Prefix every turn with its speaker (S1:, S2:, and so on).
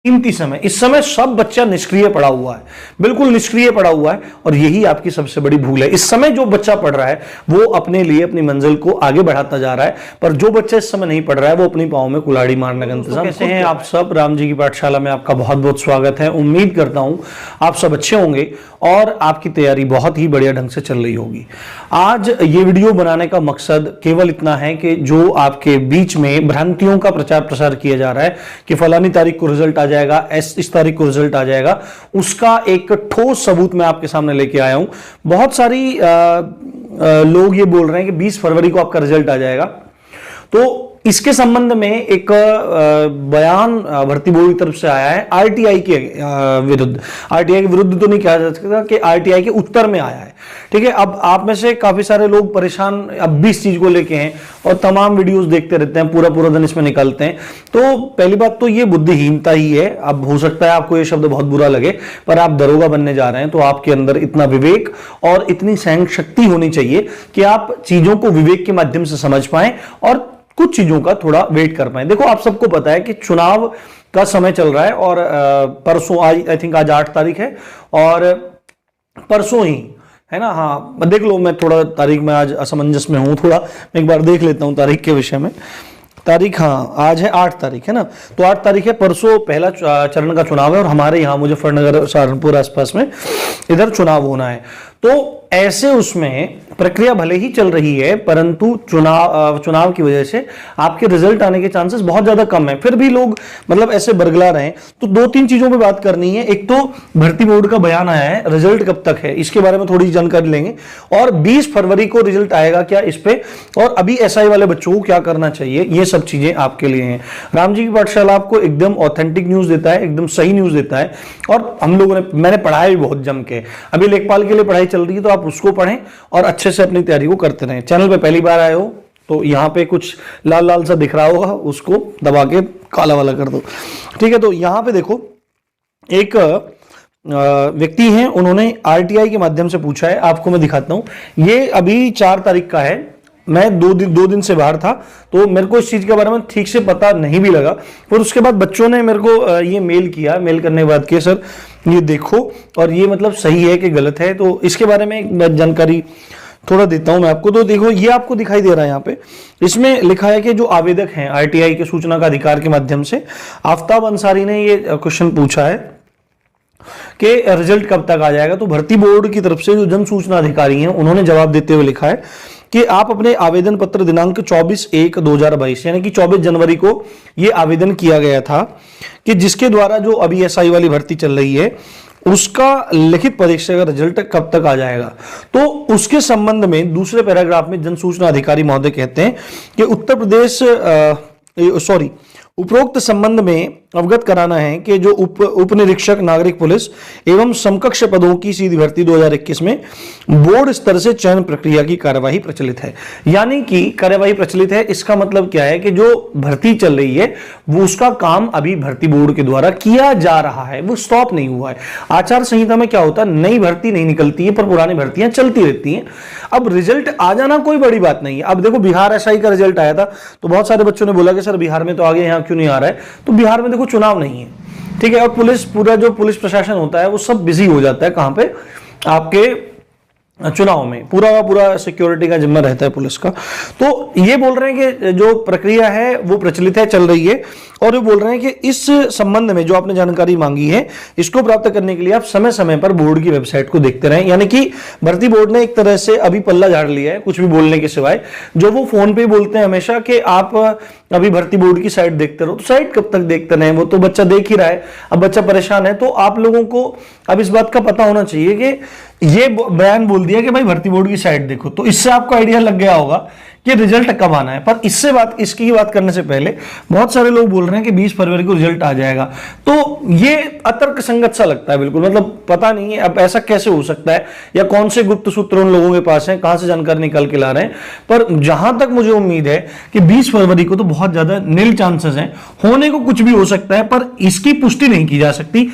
S1: कीमती समय, इस समय सब बच्चा निष्क्रिय पड़ा हुआ है, बिल्कुल निष्क्रिय पड़ा हुआ है और यही आपकी सबसे बड़ी भूल है। इस समय जो बच्चा पढ़ रहा है वो अपने लिए अपनी मंजिल को आगे बढ़ाता जा रहा है, पर जो बच्चा इस समय नहीं पढ़ रहा है वो अपनी पाँव में कुल्हाड़ी मारने का इंतजाम। कैसे हैं आप सब? राम जी की पाठशाला में आपका बहुत बहुत स्वागत है। उम्मीद करता हूं आप सब अच्छे होंगे और आपकी तैयारी बहुत ही बढ़िया ढंग से चल रही होगी। आज ये वीडियो बनाने का मकसद केवल इतना है कि जो आपके बीच में भ्रांतियों का प्रचार प्रसार किया जा रहा है कि फलानी तारीख को रिजल्ट आ जाएगा, इस तारीख को रिजल्ट आ जाएगा, उसका एक ठोस सबूत मैं आपके सामने लेके आया हूं। बहुत सारी लोग ये बोल रहे हैं कि 20 फरवरी को आपका रिजल्ट आ जाएगा, तो इसके संबंध में एक बयान भर्ती बोर्ड की तरफ से आया है आरटीआई के विरुद्ध। आरटीआई के विरुद्ध तो नहीं कहा जा सकता कि आरटीआई के उत्तर में आया है, ठीक है। अब आप में से काफी सारे लोग परेशान अब भी इस चीज को लेके हैं और तमाम वीडियोस देखते रहते हैं, पूरा पूरा दिन इसमें निकलते हैं। तो पहली बात तो ये बुद्धिहीनता ही है। अब हो सकता है आपको ये शब्द बहुत बुरा लगे, पर आप दरोगा बनने जा रहे हैं तो आपके अंदर इतना विवेक और इतनी सहन शक्ति होनी चाहिए कि आप चीजों को विवेक के माध्यम से समझ पाएं और कुछ चीजों का थोड़ा वेट कर पाए। देखो, आप सबको पता है कि चुनाव का समय चल रहा है और परसों, आज आई थिंक आज 8 तारीख है और परसों ही है ना। हाँ, देख लो, मैं थोड़ा तारीख में आज असमंजस में हूं, थोड़ा मैं एक बार देख लेता हूं तारीख के विषय में। तारीख, हाँ, आज है 8 तारीख है ना, तो 8 तारीख है, परसों पहला चरण का चुनाव है और हमारे यहाँ मुजफ्फरनगर, सहारनपुर आसपास में इधर चुनाव होना है। तो ऐसे उसमें प्रक्रिया भले ही चल रही है, परंतु चुनाव की वजह से आपके रिजल्ट आने के चांसेस बहुत ज्यादा कम है। फिर भी लोग मतलब ऐसे बरगला रहे हैं। तो 2-3 चीजों पे बात करनी है। एक तो भर्ती बोर्ड का बयान आया है, रिजल्ट कब तक है इसके बारे में थोड़ी जानकारी लेंगे, और 20 फरवरी को रिजल्ट आएगा क्या इस पे, और अभी एसआई वाले बच्चों को क्या करना चाहिए, ये सब चीजें आपके लिए हैं। राम जी की पाठशाला आपको एकदम ऑथेंटिक न्यूज देता है, एकदम सही न्यूज देता है, और हम लोगों ने, मैंने पढ़ाया भी बहुत जम के। अभी लेखपाल के लिए पढ़ाई चल रही है, तो आप उसको पढ़ें और अच्छे से अपनी तैयारी को करते रहें। चैनल पे पहली बार आए हो तो यहाँ पे कुछ लाल लाल सा दिख रहा होगा, उसको दबा के काला वाला कर दो, ठीक है। तो यहाँ पे देखो, एक व्यक्ति हैं, उन्होंने आरटीआई के माध्यम से पूछा है, आपको मैं दिखाता हूं। ये अभी 4 तारीख का है, मैं दो दिन से बाहर था तो मेरे को इस चीज के बारे में ठीक से पता नहीं भी लगा। पर उसके बाद बच्चों ने मेरे को ये मेल किया, मेल करने के बाद कि सर ये देखो और ये मतलब सही है कि गलत है, तो इसके बारे में जानकारी थोड़ा देता हूं मैं आपको। तो देखो, ये आपको दिखाई दे रहा है यहाँ पे, इसमें लिखा है कि जो आवेदक हैं आरटीआई के सूचना का अधिकार के माध्यम से, आफ्ताब अंसारी ने ये क्वेश्चन पूछा है कि रिजल्ट कब तक आ जाएगा। तो भर्ती बोर्ड की तरफ से जो जन सूचना अधिकारी हैं उन्होंने जवाब देते हुए लिखा है कि आप अपने आवेदन पत्र दिनांक 24/1/2022 यानी कि 24 जनवरी को ये आवेदन किया गया था कि जिसके द्वारा जो अभी एसआई वाली भर्ती चल रही है उसका लिखित परीक्षा का रिजल्ट कब तक आ जाएगा। तो उसके संबंध में दूसरे पैराग्राफ में जन सूचना अधिकारी महोदय कहते हैं कि उत्तर प्रदेश उपरोक्त संबंध में अवगत कराना है कि जो उप निरीक्षक नागरिक पुलिस एवं समकक्ष पदों की सीधी भर्ती 2021 में बोर्ड स्तर से चयन प्रक्रिया की कार्यवाही प्रचलित है। यानी कि कार्यवाही प्रचलित है, इसका मतलब क्या है कि जो भर्ती चल रही है वो उसका काम अभी भर्ती बोर्ड के द्वारा किया जा रहा है, वो स्टॉप नहीं हुआ है। आचार संहिता में क्या होता है, नई भर्ती नहीं निकलती है पर पुरानी भर्तियां चलती रहती हैं। अब रिजल्ट आ जाना कोई बड़ी बात नहीं है। अब देखो, बिहार एसआई का रिजल्ट आया था तो बहुत सारे बच्चों ने बोला कि सर बिहार में तो आगे, यहाँ क्यों नहीं आ रहा है। तो बिहार में देखो चुनाव नहीं है, ठीक है, और पूरा जो पुलिस प्रशासन होता है वो सब बिजी हो जाता है कहां पे, आपके चुनाव में। पूरा सिक्योरिटी का जिम्मा रहता है पुलिस का। तो ये बोल रहे हैं कि जो प्रक्रिया है वो प्रचलित है, चल रही है, और ये बोल रहे हैं कि इस संबंध में जो आपने जानकारी मांगी है इसको प्राप्त करने के लिए आप समय समय पर बोर्ड की वेबसाइट को देखते रहें। यानी कि भर्ती बोर्ड ने एक तरह से अभी पल्ला झाड़ लिया है, कुछ भी बोलने के सिवाय। जो वो फोन पे बोलते हैं हमेशा कि आप अभी भर्ती बोर्ड की साइट देखते रहो, तो साइट कब तक देखते रहें, वो तो बच्चा देख ही रहा है। अब बच्चा परेशान है, तो आप लोगों को अब इस बात का पता होना चाहिए कि ये बयान बोल दिया कि भाई भर्ती बोर्ड की साइट देखो, तो इससे आपको आइडिया लग गया होगा कि रिजल्ट कब आना है। पर इसकी बात करने से पहले बहुत सारे लोग बोल रहे हैं कि 20 फरवरी को रिजल्ट आ जाएगा, तो ये अतर्क संगत सा लगता है बिल्कुल। मतलब पता नहीं है अब ऐसा कैसे हो सकता है, या कौन से गुप्त सूत्र उन लोगों के पास हैं, कहां से जानकारी निकाल के ला रहे हैं। पर जहां तक मुझे उम्मीद है कि 20 फरवरी को तो बहुत ज्यादा नील चांसेस हैं, होने को कुछ भी हो सकता है, पर इसकी पुष्टि नहीं की जा सकती।